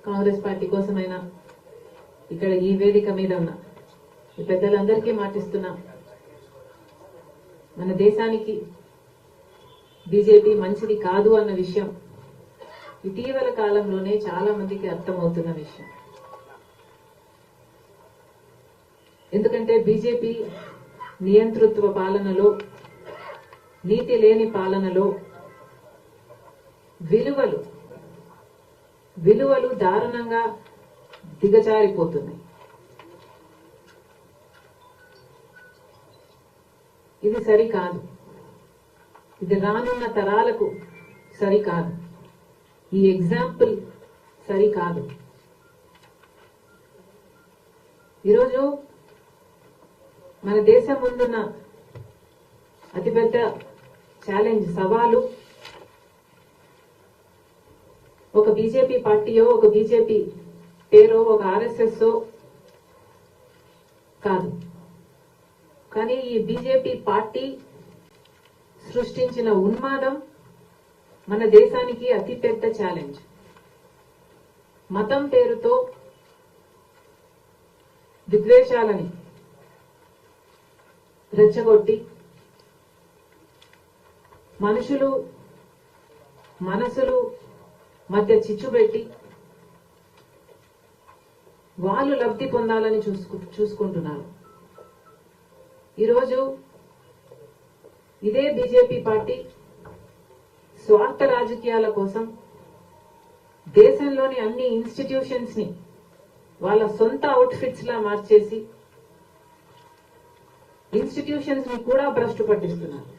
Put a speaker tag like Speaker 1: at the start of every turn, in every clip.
Speaker 1: Congress party కోసమైనా ఇక్కడ ఈ వేదిక మీద ఉన్న ఈ పెద్దలందరికీ మాటిస్తున్నా, మన దేశానికి బీజేపీ మంచిది కాదు అన్న విషయం ఇటీవల కాలంలోనే చాలా మందికి అర్థమవుతున్న విషయం. ఎందుకంటే బీజేపీ నియంతృత్వ పాలనలో, నీతి లేని పాలనలో విలువలు దారుణంగా దిగజారిపోతున్నాయి. ఇది సరికాదు. ఇది రానున్న తరాలకు సరికాదు. ఈ ఎగ్జాంపుల్ సరికాదు. ఈరోజు మన దేశం ముందున్న అతిపెద్ద ఛాలెంజ్, సవాలు ఒక బీజేపీ పార్టీయో, ఒక బీజేపీ పేరో, ఒక ఆర్ఎస్ఎస్ కాదు. కానీ ఈ బీజేపీ పార్టీ సృష్టించిన ఉన్మాదం మన దేశానికి అతిపెద్ద ఛాలెంజ్. మతం పేరుతో విద్వేషాలని రెచ్చగొట్టి మనసులు మధ్య చిచ్చుపెట్టి వాళ్ళు లబ్ధి పొందాలని చూసుకుంటున్నారు. ఈరోజు ఇదే బీజేపీ పార్టీ స్వార్థ రాజకీయాల కోసం దేశంలోని అన్ని ఇన్స్టిట్యూషన్స్ ని వాళ్ళ సొంత అవుట్ఫిట్స్ లా మార్చేసి ఇన్స్టిట్యూషన్స్ ని కూడా భ్రష్టు పట్టిస్తున్నారు.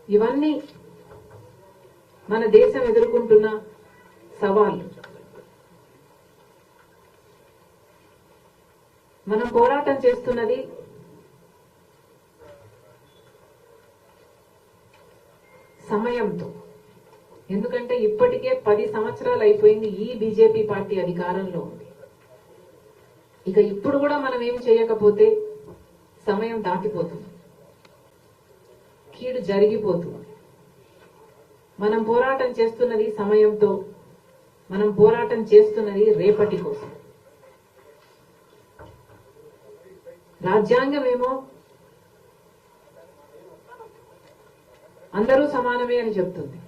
Speaker 1: ఇవన్నీ మన దేశం ఎదుర్కొంటున్న సవాళ్లు. మనం పోరాటం చేస్తున్నది సమయంతో. ఎందుకంటే ఇప్పటికే 10 సంవత్సరాలు అయిపోయింది ఈ బీజేపీ పార్టీ అధికారంలో ఉంది. ఇక ఇప్పుడు కూడా మనం ఏం చేయకపోతే సమయం దాటిపోతుంది, కీడు జరిగిపోతుంది. మనం పోరాటం చేస్తున్నది సమయంతో, మనం పోరాటం చేస్తున్నది రేపటి కోసం. రాజ్యాంగమేమో అందరూ సమానమే అని చెప్తుంది.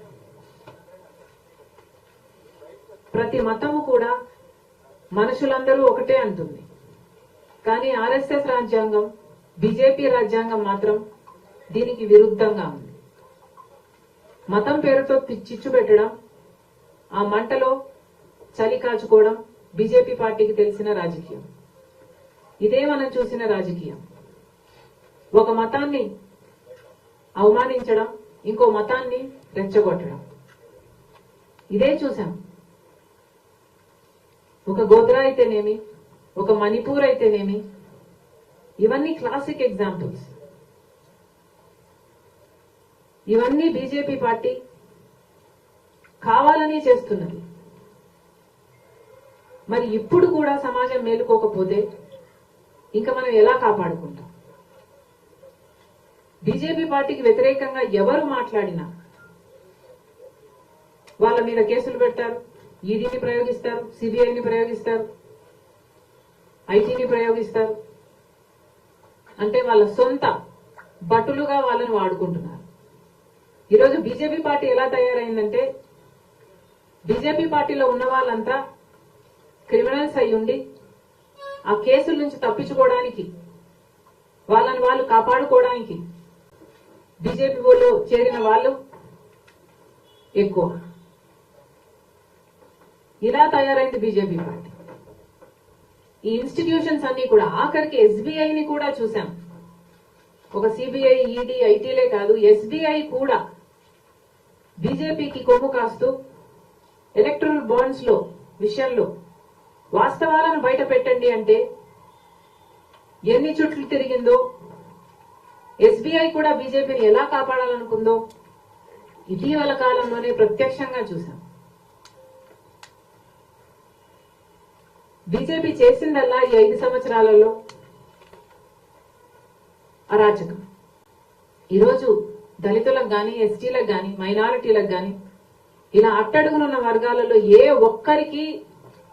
Speaker 1: ప్రతి మతము కూడా మనుషులందరూ ఒకటే అంటుంది. కానీ ఆర్ఎస్ఎస్ రాజ్యాంగం, బీజేపీ రాజ్యాంగం మాత్రం దీనికి విరుద్ధంగా ఉంది. మతం పేరుతో చిచ్చు పెట్టడం, ఆ మంటలో చలి కాచుకోవడం బీజేపీ పార్టీకి తెలిసిన రాజకీయం. ఇదే మనం చూసిన రాజకీయం. ఒక మతాన్ని అవమానించడం, ఇంకో మతాన్ని రెచ్చగొట్టడం. ఇదే చూసాం. ఒక గోద్రా అయితేనేమి, ఒక మణిపూర్ అయితేనేమి, ఇవన్నీ క్లాసిక్ ఎగ్జాంపుల్స్. ఇవన్నీ బీజేపీ పార్టీ కావాలని చేస్తున్నది. మరి ఇప్పుడు కూడా సమాజం మేలుకోకపోతే ఇంకా మనం ఎలా కాపాడుకుంటాం? బీజేపీ పార్టీకి వ్యతిరేకంగా ఎవరు మాట్లాడినా వాళ్ళ మీద కేసులు పెడతారు, ఈడీని ప్రయోగిస్తారు, సిబిఐని ప్రయోగిస్తారు, ఐటీని ప్రయోగిస్తారు. అంటే వాళ్ళ సొంత భటులుగా వాళ్ళని వాడుకుంటున్నారు. ఈరోజు బీజేపీ పార్టీ ఎలా తయారైందంటే, బీజేపీ పార్టీలో ఉన్న వాళ్ళంతా క్రిమినల్స్ అయి ఉండి ఆ కేసుల నుంచి తప్పించుకోవడానికి, వాళ్ళని వాళ్ళు కాపాడుకోవడానికి బీజేపీలో చేరిన వాళ్ళు ఎక్కువ. ఇలా తయారైంది బీజేపీ పార్టీ. ఈ ఇన్స్టిట్యూషన్స్ అన్ని కూడా, ఆఖరికి ఎస్బీఐని కూడా చూసాం. ఒక సిబిఐ, ఈడీ, ఐటీలే కాదు, ఎస్బీఐ కూడా బీజేపీకి కొమ్ము కాస్తూ ఎలక్ట్రల్ బాండ్స్ లో విషయంలో వాస్తవాలను బయట పెట్టండి అంటే ఎన్ని చుట్లు తిరిగిందో, ఎస్బీఐ కూడా బీజేపీని ఎలా కాపాడాలనుకుందో ఇటీవల కాలంలోనే ప్రత్యక్షంగా చూసాం. బీజేపీ చేసిందల్లా ఈ 5 సంవత్సరాలలో అరాచకం. ఈరోజు దళితులకు గాని, ఎస్టీలకు గాని, మైనారిటీలకు గాని ఇలా అట్టడుగునున్న వర్గాలలో ఏ ఒక్కరికి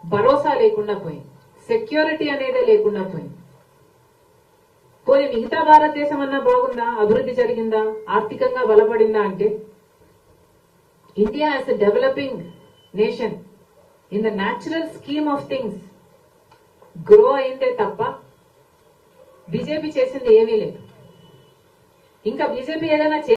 Speaker 1: భరోసా లేకుండా పోయింది, సెక్యూరిటీ అనేదే లేకుండా పోయింది. పోనీ మిగతా భారతదేశం అన్నా బాగుందా, అభివృద్ధి జరిగిందా, ఆర్థికంగా బలపడిందా అంటే India as a developing nation in the natural scheme of things grow అయిందే తప్ప బీజేపీ చేసింది ఏమీ లేదు. ఇంకా బీజేపీ ఏదైనా